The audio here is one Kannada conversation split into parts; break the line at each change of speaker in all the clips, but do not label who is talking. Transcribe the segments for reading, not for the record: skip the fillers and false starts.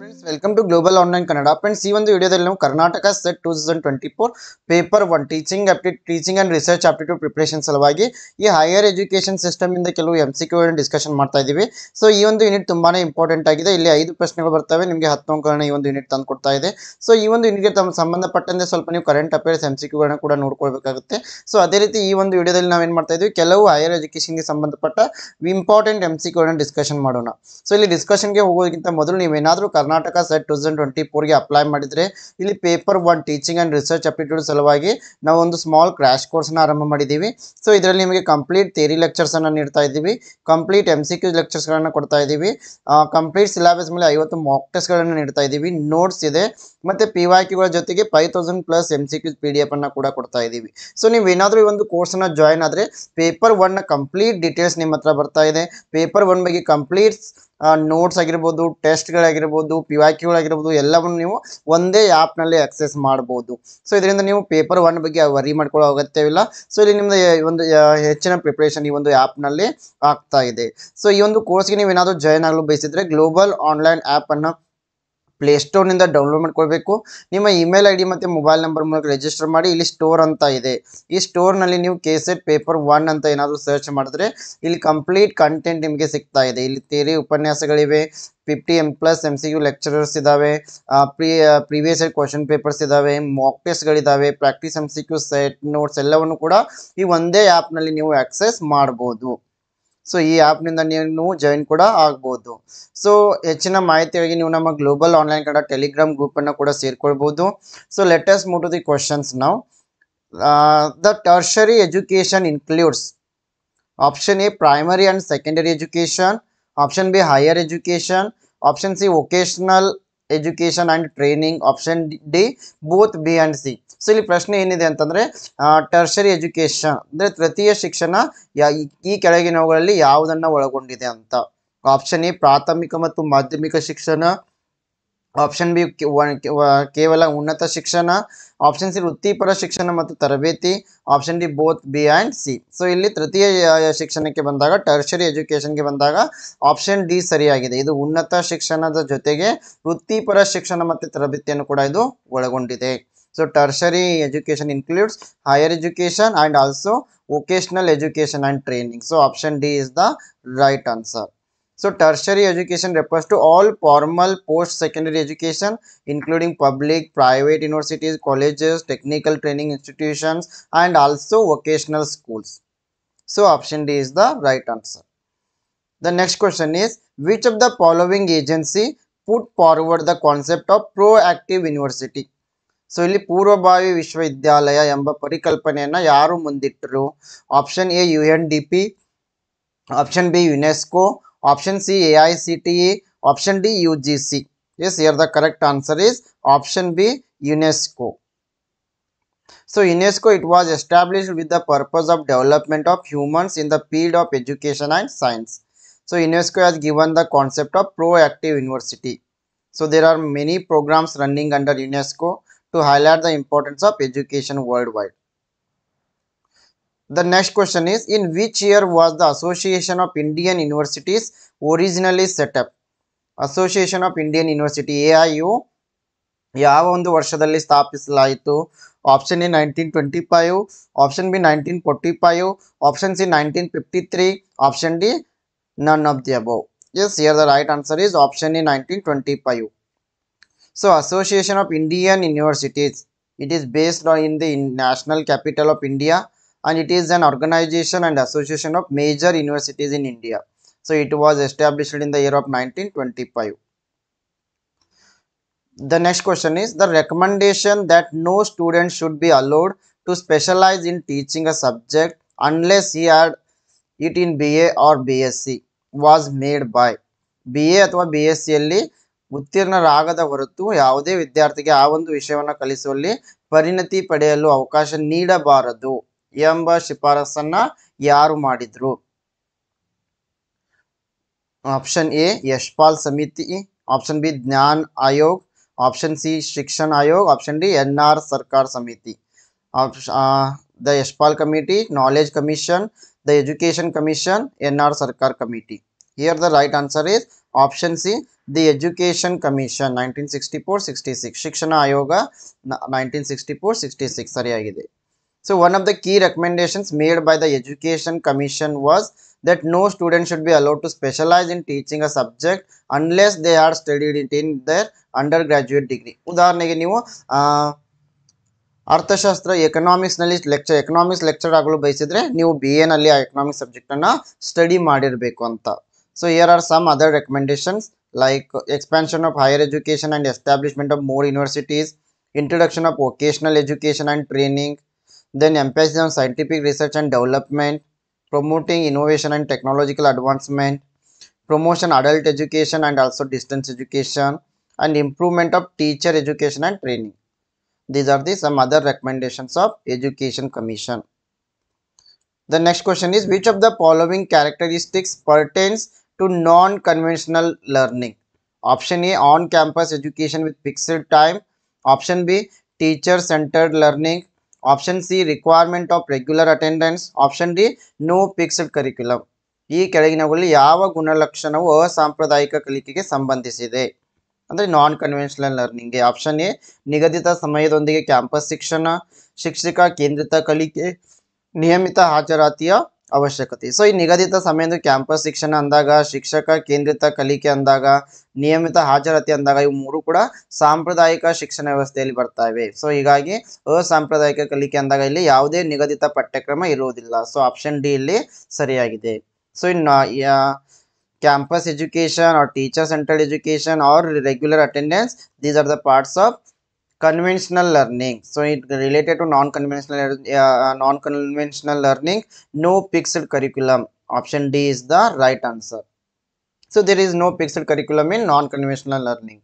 Friends, welcome to Global Online Kannada. Friends, ಈ ಒಂದು ವಿಡಿಯೋದಲ್ಲಿ ನಾವು Karnataka set 2024 paper 1 teaching and research aptitude preparation ಸಲುವಾಗಿ ಈ ಹೈಯರ್ ಎಜುಕೇಶನ್ ಸಿಸ್ಟಮ್ ಇಂದ ಕೆಲವು MCQ ಡಿಸ್ಕಷನ್ ಮಾಡ್ತಾ ಇದೀವಿ. ಸೊ ಈ ಒಂದು ಯೂನಿಟ್ ತುಂಬಾನೇ ಇಂಪಾರ್ಟೆಂಟ್ ಆಗಿದೆ. ಇಲ್ಲಿ 5 ಪ್ರಶ್ನೆಗಳು ಬರ್ತವೆ. ನಿಮಗೆ 10 ಅಂಕಗಳನ್ನ ಈ ಒಂದು ಯೂನಿಟ್ ತಂದು ಕೊಡ್ತಾ ಇದೆ. ಸೊ ಈ ಒಂದು ಯೂನಿಟ್ಗೆ ಸಂಬಂಧಪಟ್ಟಂತೆ ಸ್ವಲ್ಪ ನೀವು ಕರೆಂಟ್ ಅಫೇರ್ಸ್ MCQ ಗಳನ್ನ ಕೂಡ ನೋಡ್ಕೊಳ್ಬೇಕಾಗುತ್ತೆ. ಸೊ ಅದೇ ರೀತಿ ಈ ಒಂದು ವಿಡಿಯೋದಲ್ಲಿ ನಾವೇನ್ ಮಾಡ್ತಾ ಇದೀವಿ, ಕೆಲವು ಹೈಯರ್ ಎಜುಕೇಶನ್ಗೆ ಸಂಬಂಧಪಟ್ಟ ಇಂಪಾರ್ಟೆಂಟ್ MCQ ಡಿಸ್ಕಷನ್ ಮಾಡೋಣ. ಸೊ ಇಲ್ಲಿ ಡಿಸ್ಕಷನ್ಗೆ ಹೋಗೋದಕ್ಕಿಂತ ಮೊದಲು ನೀವೇನಾದ್ರೂ ಕರ್ನಾಟಕ ಸೆಟ್ 2024 ಗೆ ಅಪ್ಲೈ ಮಾಡಿದ್ರೆ ಇಲ್ಲಿ paper 1 teaching and research aptitude ಸಲುವಾಗಿ ನಾವು ಒಂದು ಸ್ಮಾಲ್ ಕ್ರಾಶ್ ಕೋರ್ಸ್ ನ ಆರಂಭ ಮಾಡಿದ್ದೀವಿ. ಸೊ ಇದರಲ್ಲಿ ನಿಮಗೆ ಕಂಪ್ಲೀಟ್ ಥಿಯರಿ ಲೆಕ್ಚರ್ಸ್ ಅನ್ನ ನೀಡ್ತಾ ಇದ್ದೀವಿ, ಕಂಪ್ಲೀಟ್ MCQ ಲೆಕ್ಚರ್ಸ್ ಗಳನ್ನ ಕೊಡ್ತಾ ಇದ್ದೀವಿ, ಕಂಪ್ಲೀಟ್ ಸಿಲೆಬಸ್ ಮೇಲೆ 50 ಮಾಕ್ ಟೆಸ್ಟ್ ಗಳನ್ನ ನೀಡ್ತಾ ಇದ್ದೀವಿ, ನೋಟ್ಸ್ ಇದೆ, ಮತ್ತೆ PYQ ಗಳ ಜೊತೆಗೆ 5000+ MCQ PDF ಅನ್ನ ಕೂಡ ಕೊಡ್ತಾ ಇದ್ದೀವಿ. ಸೊ ನೀವೇನಾದ್ರೂ ಈ ಒಂದು ಕೋರ್ಸ್ ಅನ್ನ ಜಾಯಿನ್ ಆದ್ರೆ ಪೇಪರ್ 1 ನ ಕಂಪ್ಲೀಟ್ ಡೀಟೇಲ್ಸ್ ನಿಮ್ಮ ಹತ್ರ ಬರ್ತಾ ಇದೆ. ಪೇಪರ್ 1 ಬಗ್ಗೆ ಕಂಪ್ಲೀಟ್ ನೋಟ್ಸ್ ಆಗಿರ್ಬೋದು, ಟೆಸ್ಟ್ಗಳಾಗಿರ್ಬೋದು, PYQ ಗಳಾಗಿರ್ಬೋದು, ಎಲ್ಲವನ್ನು ನೀವು ಒಂದೇ ಆ್ಯಪ್ನಲ್ಲಿ ಆಕ್ಸೆಸ್ ಮಾಡ್ಬೋದು. ಸೊ ಇದರಿಂದ ನೀವು ಪೇಪರ್ 1 ಬಗ್ಗೆ ವರಿ ಮಾಡ್ಕೊಳ್ಳೋ ಅಗತ್ಯವಿಲ್ಲ. ಸೊ ಇಲ್ಲಿ ನಿಮ್ದು ಒಂದು ಹೆಚ್ಚಿನ ಪ್ರಿಪ್ರೇಷನ್ ಈ ಒಂದು ಆ್ಯಪ್ನಲ್ಲಿ ಆಗ್ತಾ ಇದೆ. ಸೊ ಈ ಒಂದು ಕೋರ್ಸ್ಗೆ ನೀವು ಏನಾದರೂ ಜಾಯಿನ್ ಆಗಲು ಬಯಸಿದ್ರೆ ಗ್ಲೋಬಲ್ ಆನ್ಲೈನ್ ಆ್ಯಪನ್ನು ಪ್ಲೇಸ್ಟೋರ್ನಿಂದ ಡೌನ್ಲೋಡ್ ಮಾಡ್ಕೊಳ್ಬೇಕು. ನಿಮ್ಮ ಇಮೇಲ್ ID ಮತ್ತು ಮೊಬೈಲ್ ನಂಬರ್ ಮೂಲಕ ರಿಜಿಸ್ಟರ್ ಮಾಡಿ. ಇಲ್ಲಿ ಸ್ಟೋರ್ ಅಂತ ಇದೆ, ಈ ಸ್ಟೋರ್ನಲ್ಲಿ ನೀವು KSET ಪೇಪರ್ 1 ಅಂತ ಏನಾದರೂ ಸರ್ಚ್ ಮಾಡಿದ್ರೆ ಇಲ್ಲಿ ಕಂಪ್ಲೀಟ್ ಕಂಟೆಂಟ್ ನಿಮಗೆ ಸಿಗ್ತಾ ಇದೆ. ಇಲ್ಲಿ ಥಿಯರಿ ಉಪನ್ಯಾಸಗಳಿವೆ, 50+ MCQ ಲೆಕ್ಚರರ್ಸ್ ಇದ್ದಾವೆ, ಪ್ರೀವಿಯಸ್ ಇಯರ್ ಕ್ವಶನ್ ಪೇಪರ್ಸ್ ಇದ್ದಾವೆ, ಮಾಕ್ ಟೆಸ್ಟ್ಗಳಿದ್ದಾವೆ, ಪ್ರಾಕ್ಟೀಸ್ MCQ ಸೆಟ್ ನೋಟ್ಸ್ ಎಲ್ಲವನ್ನು ಕೂಡ ಈ ಒಂದೇ ಆ್ಯಪ್ನಲ್ಲಿ ನೀವು ಆಕ್ಸೆಸ್ ಮಾಡ್ಬೋದು. ಸೊ ಈ ಆ್ಯಪ್ನಿಂದ ನೀವು ಜಾಯಿನ್ ಕೂಡ ಆಗ್ಬೋದು. ಸೊ ಹೆಚ್ಚಿನ ಮಾಹಿತಿಗಾಗಿ ನೀವು ನಮ್ಮ ಗ್ಲೋಬಲ್ ಆನ್ಲೈನ್ ಕನ್ನಡ ಟೆಲಿಗ್ರಾಮ್ ಗ್ರೂಪನ್ನು ಕೂಡ ಸೇರ್ಕೊಳ್ಬೋದು. So let us move to the questions now. The tertiary education includes option A primary and secondary education, option B higher education, option C vocational education and training, option D both B and C. So ಇಲ್ಲಿ ಪ್ರಶ್ನೆ ಏನಿದೆ ಅಂತಂದರೆ ಟರ್ಷರಿ ಎಜುಕೇಶನ್ ಅಂದರೆ ತೃತೀಯ ಶಿಕ್ಷಣ ಈ ಕೆಳಗಿನವುಗಳಲ್ಲಿ ಯಾವುದನ್ನು ಒಳಗೊಂಡಿದೆ ಅಂತ. ಆಪ್ಷನ್ A ಪ್ರಾಥಮಿಕ ಮತ್ತು ಮಾಧ್ಯಮಿಕ ಶಿಕ್ಷಣ, ಆಪ್ಷನ್ B ಕೇವಲ ಉನ್ನತ ಶಿಕ್ಷಣ, ಆಪ್ಷನ್ C ವೃತ್ತಿಪರ ಶಿಕ್ಷಣ ಮತ್ತು ತರಬೇತಿ, option D both B and C. So ಇಲ್ಲಿ ತೃತೀಯ ಶಿಕ್ಷಣಕ್ಕೆ ಬಂದಾಗ, ಟರ್ಷರಿ ಎಜುಕೇಶನ್ಗೆ ಬಂದಾಗ ಆಪ್ಷನ್ D ಸರಿಯಾಗಿದೆ. ಇದು ಉನ್ನತ ಶಿಕ್ಷಣದ ಜೊತೆಗೆ ವೃತ್ತಿಪರ ಶಿಕ್ಷಣ ಮತ್ತು ತರಬೇತಿಯನ್ನು ಕೂಡ ಇದು ಒಳಗೊಂಡಿದೆ. So tertiary education includes higher education and also vocational education and training. So option D is the right answer. So tertiary education refers to all formal post-secondary education including public, private universities, colleges, technical training institutions and also vocational schools. So option D is the right answer. The next question is, which of the following agency put forward the concept of proactive university? So ಇಲ್ಲಿ ಪೂರ್ವಭಾವಿ ವಿಶ್ವವಿದ್ಯಾಲಯ ಎಂಬ ಪರಿಕಲ್ಪನೆಯನ್ನು ಯಾರು ಮುಂದಿಟ್ಟರು? Option A UNDP, option B UNESCO, option C AICTE, option D UGC. Yes, here the correct answer is option B UNESCO. So UNESCO, it was established with the purpose of development of humans in the field of education and science. So UNESCO has given the concept of proactive university. So there are many programs running under UNESCO to highlight the importance of education worldwide. The next question is, in which year was the Association of Indian Universities originally set up? Association of Indian University AIU ಯಾವ ಒಂದು ವರ್ಷದಲ್ಲಿ ಸ್ಥಾಪಿಸಲಾಯಿತು? Option A 1925, option B 1945, option C 1953, option D none of the above. Yes, here the right answer is option A 1925. So Association of Indian Universities, it is based on in the national capital of India, and it is an organization and association of major universities in India. So it was established in the year of 1925. The next question is, the recommendation that no student should be allowed to specialize in teaching a subject unless he had it in BA or BSc was made by. BA ಅಥವಾ BSc ಯಲ್ಲಿ ಉತ್ತೀರ್ಣರಾಗದ ಹೊರತು ಯಾವುದೇ ವಿದ್ಯಾರ್ಥಿಗೆ ಆ ಒಂದು ವಿಷಯವನ್ನು ಕಲಿಸುವಲ್ಲಿ ಪರಿಣತಿ ಪಡೆಯಲು ಅವಕಾಶ ನೀಡಬಾರದು ಎಂಬ ಶಿಫಾರಸನ್ನ ಯಾರು ಮಾಡಿದ್ರು? ಆಪ್ಷನ್ A ಯಶ್ಪಾಲ್ ಸಮಿತಿ, option B Gyan Ayog, option C Shikshan Aayog, option D NR ಸರ್ಕಾರ್ ಸಮಿತಿ. The Yashpal Committee, Knowledge Commission, the Education Commission, NR Sarkar Committee. Here the right answer is option see the education commission 1964-66 ಶಿಕ್ಷಣ ಆಯೋಗ 1964-66 ಸರಿಯಾಗಿದೆ. So one of the key recommendations made by the Education Commission was that no student should be allowed to specialize in teaching a subject unless they had studied it in their undergraduate degree. ಉದಾಹರಣೆಗೆ ನೀವು ಅರ್ಥಶಾಸ್ತ್ರ ಎಕನಾಮಿಕ್ಸ್ನಲ್ಲಿ ಎಕನಾಮಿಕ್ಸ್ ಲೆಕ್ಚರ್ ಆಗಲು ಬಯಸಿದ್ರೆ ನೀವು BA ನಲ್ಲಿ ಆ ಎಕನಾಮಿಕ್ಸ್ ಸಬ್ಜೆಕ್ಟನ್ನು ಸ್ಟಡಿ ಮಾಡಿರಬೇಕು ಅಂತ. So here are some other recommendations like expansion of higher education and establishment of more universities, introduction of vocational education and training, then emphasis on scientific research and development, promoting innovation and technological advancement, promotion adult education and also distance education, and improvement of teacher education and training. These are the some other recommendations of Education Commission. The next question is, which of the following characteristics pertains to non-conventional learning? Option A, on campus education with fixed time. Option B, teacher centered learning. Option C, requirement of regular attendance. Option D, no fixed curriculum. ಈ ಕೆಳಗಿನವುಗಳಲ್ಲಿ ಯಾವ ಗುಣಲಕ್ಷಣವು ಅಸಾಂಪ್ರದಾಯಿಕ ಕಲಿಕೆಗೆ ಸಂಬಂಧಿಸಿದೆ ಅಂದರೆ ನಾನ್ ಕನ್ವೆನ್ಷನಲ್ ಲರ್ನಿಂಗ್ಗೆ? ಆಪ್ಷನ್ ಎ, ನಿಗದಿತ ಸಮಯದೊಂದಿಗೆ ಕ್ಯಾಂಪಸ್ ಶಿಕ್ಷಣ, ಶಿಕ್ಷಕ ಕೇಂದ್ರಿತ ಕಲಿಕೆ, ನಿಯಮಿತ ಹಾಜರಾತಿಯ ಅವಶ್ಯಕತೆ. ಸೊ ಈ ನಿಗದಿತ ಸಮಯದ ಕ್ಯಾಂಪಸ್ ಶಿಕ್ಷಣ ಅಂದಾಗ, ಶಿಕ್ಷಕ ಕೇಂದ್ರಿತ ಕಲಿಕೆ ಅಂದಾಗ, ನಿಯಮಿತ ಹಾಜರಾತಿ ಅಂದಾಗ ಇವು ಮೂರು ಕೂಡ ಸಾಂಪ್ರದಾಯಿಕ ಶಿಕ್ಷಣ ವ್ಯವಸ್ಥೆಯಲ್ಲಿ ಬರ್ತಾವೆ. ಸೊ ಹೀಗಾಗಿ ಅಸಾಂಪ್ರದಾಯಿಕ ಕಲಿಕೆ ಅಂದಾಗ ಇಲ್ಲಿ ಯಾವುದೇ ನಿಗದಿತ ಪಠ್ಯಕ್ರಮ ಇರುವುದಿಲ್ಲ. ಸೊ ಆಪ್ಷನ್ ಡಿ ಇಲ್ಲಿ ಸರಿಯಾಗಿದೆ. So in campus education or teacher centered education or regular attendance, these are the parts of conventional learning. So it related to non-conventional learning, no fixed curriculum. Option D is the right answer. So there is no fixed curriculum in non-conventional learning.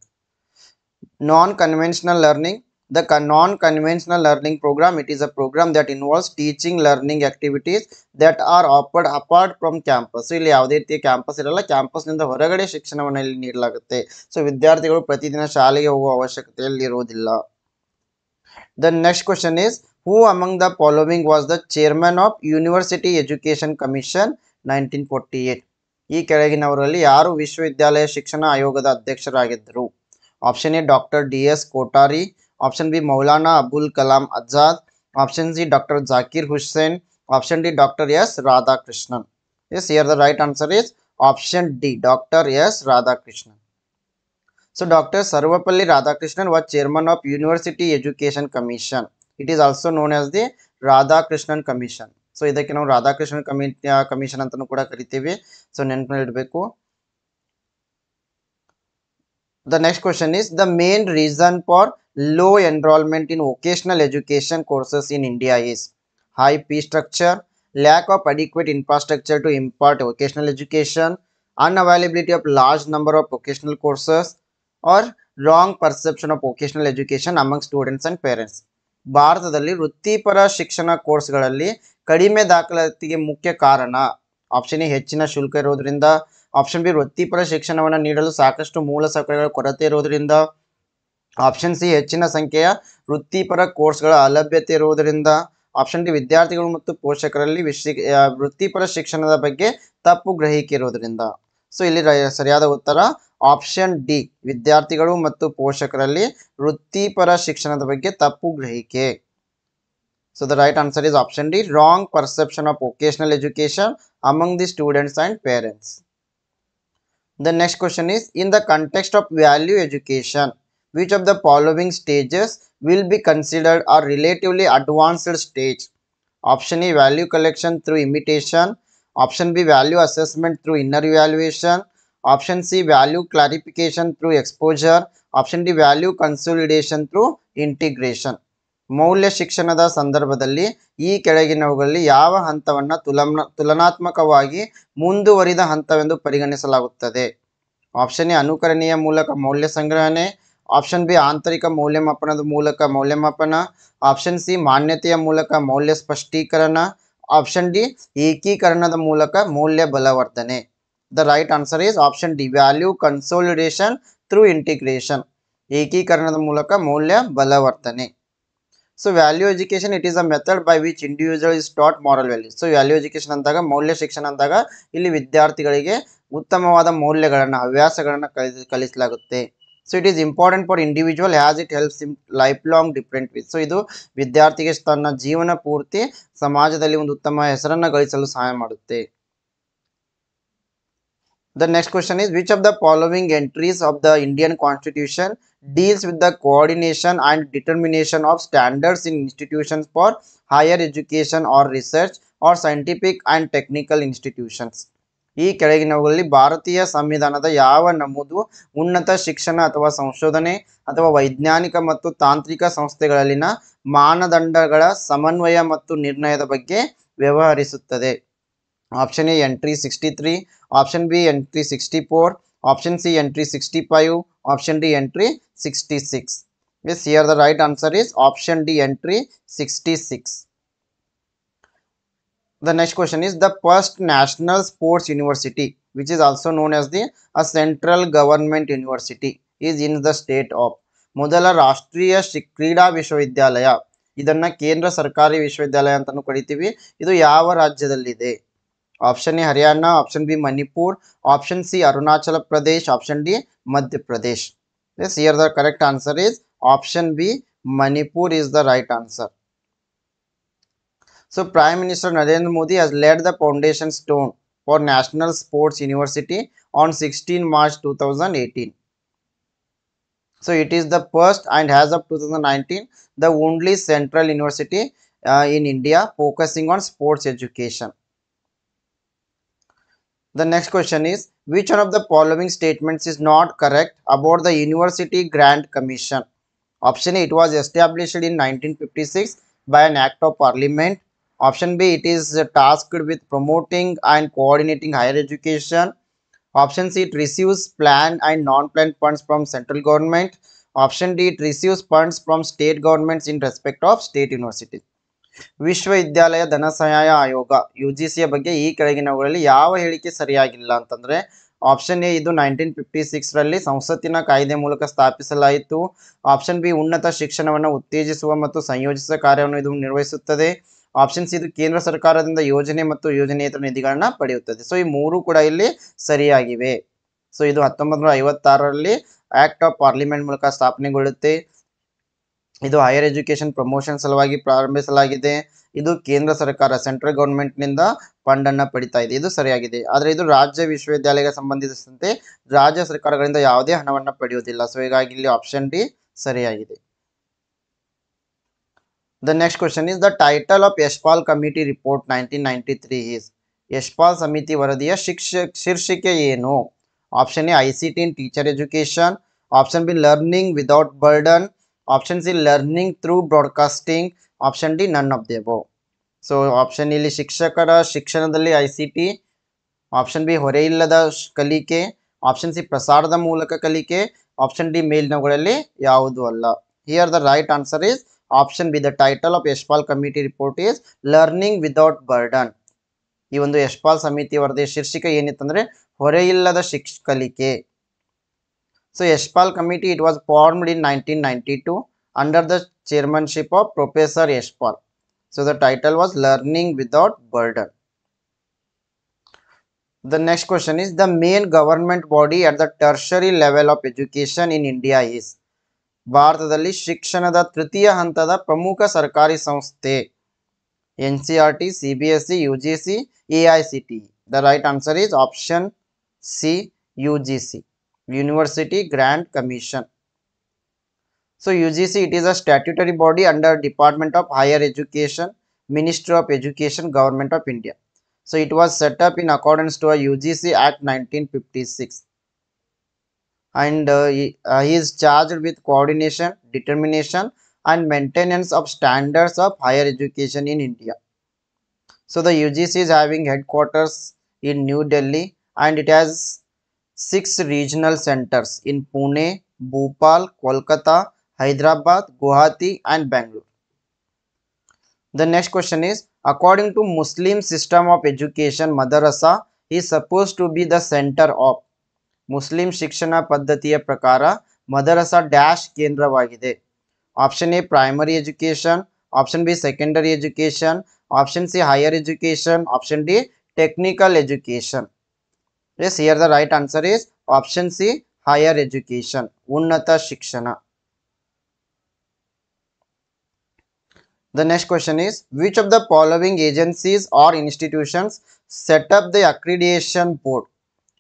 Non-conventional learning, the non-conventional learning program, it is a program that involves teaching learning activities that are offered apart from campus. So ಇಲ್ಲಿ ಯಾವುದೇ ರೀತಿಯ ಕ್ಯಾಂಪಸ್ ಇರಲ್ಲ, ಕ್ಯಾಂಪಸ್ನಿಂದ ಹೊರಗಡೆ ಶಿಕ್ಷಣವನ್ನು ಇಲ್ಲಿ ನೀಡಲಾಗುತ್ತೆ. ಸೊ ವಿದ್ಯಾರ್ಥಿಗಳು ಪ್ರತಿದಿನ ಶಾಲೆಗೆ ಹೋಗುವ ಅವಶ್ಯಕತೆಯಲ್ಲಿ ಇರುವುದಿಲ್ಲ. The next question is, who among the following was the chairman of University Education Commission 1948? ಈ ಕೆಳಗಿನವರಲ್ಲಿ ಯಾರು ವಿಶ್ವವಿದ್ಯಾಲಯ ಶಿಕ್ಷಣ ಆಯೋಗದ ಅಧ್ಯಕ್ಷರಾಗಿದ್ದರು? Option A, doctor DS Kothari. Option B, Maulana Abul Kalam Azad. Option C, doctor Zakir Hussain. Option D, doctor S Radhakrishnan. Yes, here the right answer is option D, Dr. S Radhakrishnan. So Dr. Sarvapalli Radhakrishnan was chairman of University Education Commission. It is also known as the Radhakrishnan Commission. So ಇದಕ್ಕೆ ನಾವು ರಾಧಾಕೃಷ್ಣನ್ ಕಮಿಷನ್ ಅಂತಲೂ ಕೂಡ ಕರಿತೀವಿ. So ನೆನಪಿಡಬೇಕು. The next question is, the main reason for low enrollment in vocational education courses in India is high fee structure, lack of adequate infrastructure to impart vocational education, unavailability of large number of vocational courses, or wrong perception of vocational education among students and parents. ಭಾರತದಲ್ಲಿ ವೃತ್ತಿಪರ ಶಿಕ್ಷಣ ಕೋರ್ಸ್ಗಳಲ್ಲಿ ಕಡಿಮೆ ದಾಖಲಾತಿಗೆ ಮುಖ್ಯ ಕಾರಣ ಆಪ್ಷನ್ ಎ, ಹೆಚ್ಚಿನ ಶುಲ್ಕ ಇರೋದ್ರಿಂದ. ಆಪ್ಷನ್ ಬಿ, ವೃತ್ತಿಪರ ಶಿಕ್ಷಣವನ್ನು ನೀಡಲು ಸಾಕಷ್ಟು ಮೂಲ ಸೌಕರ್ಯಗಳ ಕೊರತೆ ಇರೋದ್ರಿಂದ. ಆಪ್ಷನ್ ಸಿ, ಹೆಚ್ಚಿನ ಸಂಖ್ಯೆಯ ವೃತ್ತಿಪರ ಕೋರ್ಸ್ಗಳ ಅಲಭ್ಯತೆ ಇರುವುದರಿಂದ. ಆಪ್ಷನ್ ಡಿ, ವಿದ್ಯಾರ್ಥಿಗಳು ಮತ್ತು ಪೋಷಕರಲ್ಲಿ ವೃತ್ತಿಪರ ಶಿಕ್ಷಣದ ಬಗ್ಗೆ ತಪ್ಪು ಗ್ರಹಿಕೆ ಇರೋದ್ರಿಂದ. ಸೊ ಇಲ್ಲಿ ಸರಿಯಾದ ಉತ್ತರ ಆಪ್ಷನ್ ಡಿ, ವಿದ್ಯಾರ್ಥಿಗಳು ಮತ್ತು ಪೋಷಕರಲ್ಲಿ ವೃತ್ತಿಪರ ಶಿಕ್ಷಣದ ಬಗ್ಗೆ ತಪ್ಪು ಗ್ರಹಿಕೆ. So the right answer is option D, wrong perception of vocational education among the students and parents. The next question is, in the context of value education, which of the following stages will be considered a relatively advanced stage? Option A, value collection through imitation. Option B, value assessment through inner evaluation. Option C, value clarification through exposure. Option D, value consolidation through integration. ಮೌಲ್ಯ ಶಿಕ್ಷಣದ ಸಂದರ್ಭದಲ್ಲಿ ಈ ಕೆಳಗಿನವುಗಳಲ್ಲಿ ಯಾವ ಹಂತವನ್ನು ತುಲನಾತ್ಮಕವಾಗಿ ಮುಂದುವರಿದ ಹಂತವೆಂದು ಪರಿಗಣಿಸಲಾಗುತ್ತದೆ? ಆಪ್ಷನ್ ಎ, ಅನುಕರಣೆಯ ಮೂಲಕ ಮೌಲ್ಯ ಸಂಗ್ರಹಣೆ. ಆಪ್ಷನ್ ಬಿ, ಆಂತರಿಕ ಮೌಲ್ಯಮಾಪನದ ಮೂಲಕ ಮೌಲ್ಯಮಾಪನ. ಆಪ್ಷನ್ ಸಿ, ಮಾನ್ಯತೆಯ ಮೂಲಕ ಮೌಲ್ಯ ಸ್ಪಷ್ಟೀಕರಣ. ಆಪ್ಷನ್ ಡಿ, ಏಕೀಕರಣದ ಮೂಲಕ ಮೌಲ್ಯ ಬಲವರ್ಧನೆ. The right answer is option D, value consolidation through integration. ಏಕೀಕರಣದ ಮೂಲಕ ಮೌಲ್ಯ ಬಲವರ್ಧನೆ. So value education, it is a method by which individual is taught moral values. So value education ಅಂದಾಗ, ಮೌಲ್ಯ ಶಿಕ್ಷಣ ಅಂದಾಗ ಇಲ್ಲಿ ವಿದ್ಯಾರ್ಥಿಗಳಿಗೆ ಉತ್ತಮವಾದ ಮೌಲ್ಯಗಳನ್ನು ಹವ್ಯಾಸಗಳನ್ನು ಕಲಿಸಲಾಗುತ್ತೆ. So it is important for individual as it helps in life long different with. So ಇದು ವಿದ್ಯಾರ್ಥಿಗೆ ತನ್ನ ಜೀವನ ಪೂರ್ತಿ ಸಮಾಜದಲ್ಲಿ ಒಂದು ಉತ್ತಮ ಹೆಸರನ್ನು ಗಳಿಸಲು ಸಹಾಯ ಮಾಡುತ್ತೆ. The next question is, which of the following entries of the Indian Constitution deals with the coordination and determination of standards in institutions for higher education or research or scientific and technical institutions? ಈ ಕೆಳಗಿನವುಗಳಲ್ಲಿ ಭಾರತೀಯ ಸಂವಿಧಾನದ ಯಾವ ನಮೂದು ಉನ್ನತ ಶಿಕ್ಷಣ ಅಥವಾ ಸಂಶೋಧನೆ ಅಥವಾ ವೈಜ್ಞಾನಿಕ ಮತ್ತು ತಾಂತ್ರಿಕ ಸಂಸ್ಥೆಗಳಲ್ಲಿನ ಮಾನದಂಡಗಳ ಸಮನ್ವಯ ಮತ್ತು ನಿರ್ಣಯದ ಬಗ್ಗೆ ವ್ಯವಹರಿಸುತ್ತದೆ? Option A entry 63, option B entry 64, option C entry 65, option D entry 66. Yes, here the right answer is option D, entry 66. The next question is, the first national sports university, which is also known as a central government university, is in the state of. ಮೊದಲ ರಾಷ್ಟ್ರೀಯ ಕ್ರೀಡಾ ವಿಶ್ವವಿದ್ಯಾಲಯ, ಇದನ್ನ ಕೇಂದ್ರ ಸರ್ಕಾರಿ ವಿಶ್ವವಿದ್ಯಾಲಯ ಅಂತಾನು ಕರಿತೀವಿ. ಇದು ಯಾವ ರಾಜ್ಯದಲ್ಲಿದೆ? Option A Haryana, option B Manipur, option C Arunachal Pradesh, option D Madhya Pradesh. Yes, here the correct answer is option B, Manipur is the right answer. So Prime Minister Narendra Modi has laid the foundation stone for National Sports University on 16 March 2018. So it is the first and as of 2019 the only central university in India focusing on sports education. The next question is, which one of the following statements is not correct about the University Grant Commission? Option A, it was established in 1956 by an act of parliament. Option B, it is tasked with promoting and coordinating higher education. Option C, it receives planned and non-planned funds from central government. Option D, it receives funds from state governments in respect of state universities. ವಿಶ್ವವಿದ್ಯಾಲಯ ಧನ ಸಹಾಯ ಆಯೋಗ UGCಯ ಬಗ್ಗೆ ಈ ಕೆಳಗಿನವುಗಳಲ್ಲಿ ಯಾವ ಹೇಳಿಕೆ ಸರಿಯಾಗಿಲ್ಲ ಅಂತಂದ್ರೆ, ಆಪ್ಷನ್ ಎ, ಇದು 1956 ರಲ್ಲಿ ಸಂಸತ್ತಿನ ಕಾಯ್ದೆ ಮೂಲಕ ಸ್ಥಾಪಿಸಲಾಯಿತು. ಆಪ್ಷನ್ ಬಿ, ಉನ್ನತ ಶಿಕ್ಷಣವನ್ನು ಉತ್ತೇಜಿಸುವ ಮತ್ತು ಸಂಯೋಜಿಸುವ ಕಾರ್ಯವನ್ನು ಇದು ನಿರ್ವಹಿಸುತ್ತದೆ. ಆಪ್ಷನ್ ಸಿ, ಇದು ಕೇಂದ್ರ ಸರ್ಕಾರದಿಂದ ಯೋಜನೆ ಮತ್ತು ಯೋಜನೆಯೇತರ ನಿಧಿಗಳನ್ನ ಪಡೆಯುತ್ತದೆ. ಸೊ ಈ ಮೂರು ಕೂಡ ಇಲ್ಲಿ ಸರಿಯಾಗಿವೆ. ಸೊ ಇದು 1956ರಲ್ಲಿ ಆಕ್ಟ್ ಆಫ್ ಪಾರ್ಲಿಮೆಂಟ್ ಮೂಲಕ ಸ್ಥಾಪನೆಗೊಳ್ಳುತ್ತೆ. ಇದು ಹೈಯರ್ ಎಜುಕೇಶನ್ ಪ್ರಮೋಷನ್ ಸಲುವಾಗಿ ಪ್ರಾರಂಭಿಸಲಾಗಿದೆ. ಇದು ಕೇಂದ್ರ ಸರ್ಕಾರ ಸೆಂಟ್ರಲ್ ಗವರ್ಮೆಂಟ್ ನಿಂದ ಫಂಡ್ ಅನ್ನ ಪಡಿತಾ ಇದೆ. ಇದು ಸರಿಯಾಗಿದೆ. ಆದರೆ ಇದು ರಾಜ್ಯ ವಿಶ್ವವಿದ್ಯಾಲಯಕ್ಕೆ ಸಂಬಂಧಿಸಿದಂತೆ ರಾಜ್ಯ ಸರ್ಕಾರಗಳಿಂದ ಯಾವುದೇ ಹಣವನ್ನ ಪಡೆಯುವುದಿಲ್ಲ. ಸೊ ಹೀಗಾಗಿ ಇಲ್ಲಿ ಆಪ್ಷನ್ ಡಿ ಸರಿಯಾಗಿದೆ. The next question is, the title of Yashpal Committee Report 1993 is. Yashpal ಸಮಿತಿ ವರದಿಯ ಶೀರ್ಷಿಕೆ ಏನು? Option A, ICT in teacher education. Option B, learning without burden. Option C, learning through broadcasting. Option D, none of the above. So option ಇಲ್ಲಿ ಶಿಕ್ಷಕರ ಶಿಕ್ಷಣದಲ್ಲಿ ICT. ಆಪ್ಷನ್ ಬಿ, ಹೊರೆಯಿಲ್ಲದ ಕಲಿಕೆ. ಆಪ್ಷನ್ ಸಿ, ಪ್ರಸಾರದ ಮೂಲಕ ಕಲಿಕೆ. ಆಪ್ಷನ್ ಡಿ, ಮೇಲಿನವುಗಳಲ್ಲಿ ಯಾವುದು ಅಲ್ಲ. Here the right answer is option B. The title of Yashpal committee report is learning without burden. ಈ ಒಂದು ಯಶ್ಪಾಲ್ ಸಮಿತಿ ವರದಿಯ ಶೀರ್ಷಿಕೆ ಏನಿತ್ತಂದ್ರೆ ಹೊರೆಯಿಲ್ಲದ ಕಲಿಕೆ. So Yashpal committee, it was formed in 1992 under the chairmanship of professor Yashpal. So the title was learning without burden. The next question is, the main government body at the tertiary level of education in India is. ಭಾರತದಲ್ಲಿ ಶಿಕ್ಷಣದ ತೃತೀಯ ಹಂತದ ಪ್ರಮುಖ ಸರ್ಕಾರಿ ಸಂಸ್ಥೆ NCERT, CBSE, UGC, AICTE. The right answer is option C, UGC, University Grant Commission. So UGC, it is a statutory body under Department of Higher Education, Ministry of Education, Government of India. So it was set up in accordance to a UGC Act 1956. And he is charged with coordination, determination and maintenance of standards of higher education in India. So the UGC is having headquarters in New Delhi and it has 6 regional centers in Pune, Bhopal, Kolkata, Hyderabad, Guwahati and Bangalore. The next question is, according to Muslim system of education, madrasa is supposed to be the center of. Muslim ಶಿಕ್ಷಣ ಪದ್ಧತಿಯ ಪ್ರಕಾರ ಮದರಸಾ ಡ್ಯಾಶ್ ಕೇಂದ್ರವಾಗಿದೆ. Option A, primary education. Option B, secondary education. Option C, higher education. Option D, technical education. Yes, here the right answer is option C, higher education, unnata shikshana. The next question is, which of the following agencies or institutions set up the accreditation board?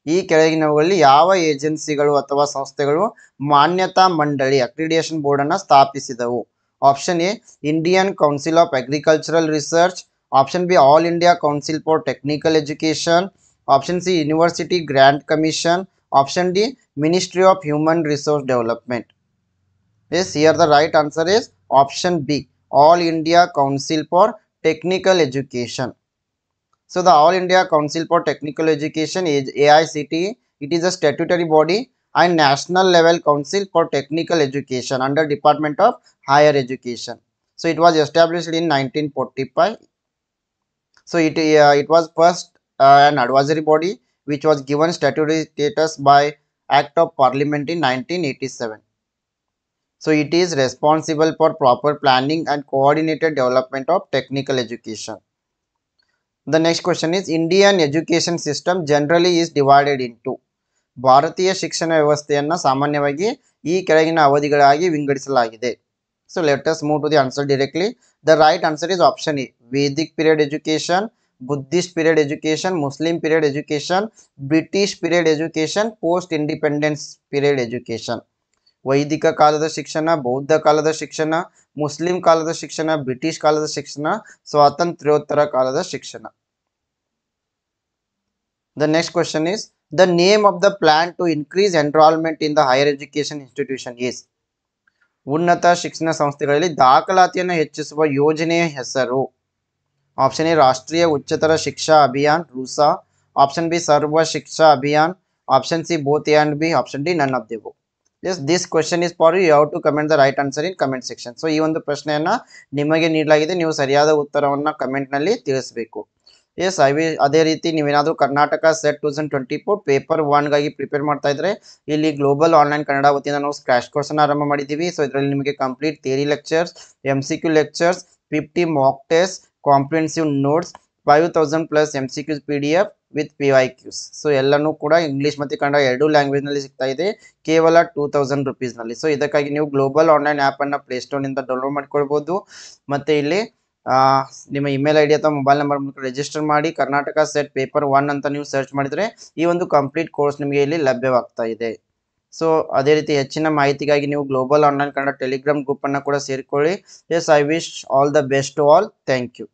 ಈ ಕೆಳಗಿನವುಗಳಲ್ಲಿ ಯಾವ ಏಜೆನ್ಸಿಗಳು ಅಥವಾ ಸಂಸ್ಥೆಗಳು ಮಾನ್ಯತಾ ಮಂಡಳಿ ಅಕ್ರಿಡಿಯೇಷನ್ ಬೋರ್ಡ್ ಅನ್ನು ಸ್ಥಾಪಿಸಿದವು? Option A, Indian council of agricultural research. Option B, all India council for technical education. Option C, university grant commission. Option D, ministry of human resource development. Yes, here the right answer is option B, All India Council for Technical Education. So the All India Council for Technical Education is AICTE. It is a statutory body and national level council for technical education under Department of Higher Education. So it was established in 1945. So it was first an advisory body which was given statutory status by Act of Parliament in 1987. So it is responsible for proper planning and coordinated development of technical education. The next question is, Indian education system generally is divided into. ಭಾರತೀಯ ಶಿಕ್ಷಣ ವ್ಯವಸ್ಥೆಯನ್ನು ಸಾಮಾನ್ಯವಾಗಿ ಈ ಕೆಳಗಿನ ಅವಧಿಗಳಾಗಿ ವಿಂಗಡಿಸಲಾಗಿದೆ. So let us move to the answer directly. The right answer is option A, Vedic period education, Buddhist period education, Muslim period education, British period education, post independence period education. ವೈದಿಕ ಕಾಲದ ಶಿಕ್ಷಣ, ಬೌದ್ಧ ಕಾಲದ ಶಿಕ್ಷಣ, ಮುಸ್ಲಿಂ ಕಾಲದ ಶಿಕ್ಷಣ, ಬ್ರಿಟಿಷ್ ಕಾಲದ ಶಿಕ್ಷಣ, ಸ್ವಾತಂತ್ರ್ಯೋತ್ತರ ಕಾಲದ ಶಿಕ್ಷಣ. The next question is, the name of the plan to increase enrollment in the higher education institution is. ಉನ್ನತ ಶಿಕ್ಷಣ ಸಂಸ್ಥೆಗಳಲ್ಲಿ ದಾಖಲಾತಿಯನ್ನು ಹೆಚ್ಚಿಸುವ ಯೋಜನೆಯ ಹೆಸರು. Option A, Rashtriya Uchchatar Shiksha Abhiyan RUSA. Option B, Sarva Shiksha Abhiyan. Option C, both A and B. Option D, none of the above. Yes, this question is for you. You have to comment the right answer in comment section. So ಈ ಒಂದು ಪ್ರಶ್ನೆಯನ್ನ ನಿಮಗೆ ನೀಡಲಾಗಿದೆ, ನೀವು ಸರಿಯಾದ ಉತ್ತರವನ್ನ ಕಮೆಂಟ್ ನಲ್ಲಿ ತಿಳಿಸಬೇಕು. ಎಸ್, ಅದೇ ರೀತಿ ನೀವೇನಾದರೂ ಕರ್ನಾಟಕ ಸೆಟ್ 2024 ಪೇಪರ್ 1 ಗಾಗಿ ಪ್ರಿಪೇರ್ ಮಾಡ್ತಾ ಇದ್ರೆ, ಇಲ್ಲಿ ಗ್ಲೋಬಲ್ ಆನ್ಲೈನ್ ಕನ್ನಡ ವತಿಯಿಂದ ನಾವು ಕ್ರ್ಯಾಶ್ ಕೋರ್ಸ್ ಅನ್ನು ಆರಂಭ ಮಾಡಿದ್ದೀವಿ. ಸೊ ಇದರಲ್ಲಿ ನಿಮಗೆ complete theory lectures, MCQ lectures, 50 mock test, comprehensive notes, 5000 plus MCQs PDF with PYQs. So ಎಲ್ಲನೂ ಕೂಡ ಇಂಗ್ಲಿಷ್ ಮತ್ತು ಕನ್ನಡ ಎರಡೂ ಲ್ಯಾಂಗ್ವೇಜ್ ನಲ್ಲಿ ಸಿಗ್ತಾ ಇದೆ, ಕೇವಲ 2000 rupees ನಲ್ಲಿ. ಸೊ ಇದಕ್ಕಾಗಿ ನೀವು ಗ್ಲೋಬಲ್ ಆನ್ಲೈನ್ ಆ್ಯಪ್ ಅನ್ನು ಪ್ಲೇಸ್ಟೋರ್ ನಿಂದ ಡೌನ್ಲೋಡ್ ಮಾಡ್ಕೊಳ್ಬಹುದು. ಮತ್ತೆ ಇಲ್ಲಿ ನಿಮ್ಮ ಇಮೇಲ್ ID ಅಥವಾ ಮೊಬೈಲ್ ನಂಬರ್ ಮೂಲಕ ರಿಜಿಸ್ಟರ್ ಮಾಡಿ ಕರ್ನಾಟಕ ಸೆಟ್ ಪೇಪರ್ 1 ಅಂತ ನೀವು ಸರ್ಚ್ ಮಾಡಿದ್ರೆ ಈ ಒಂದು ಕಂಪ್ಲೀಟ್ ಕೋರ್ಸ್ ನಿಮಗೆ ಇಲ್ಲಿ ಲಭ್ಯವಾಗ್ತಾ ಇದೆ. ಸೊ ಅದೇ ರೀತಿ ಹೆಚ್ಚಿನ ಮಾಹಿತಿಗಾಗಿ ನೀವು global online Kannada Telegram group ಅನ್ನು ಕೂಡ ಸೇರಿಕೊಳ್ಳಿ. Yes, I wish all the best to all. Thank you.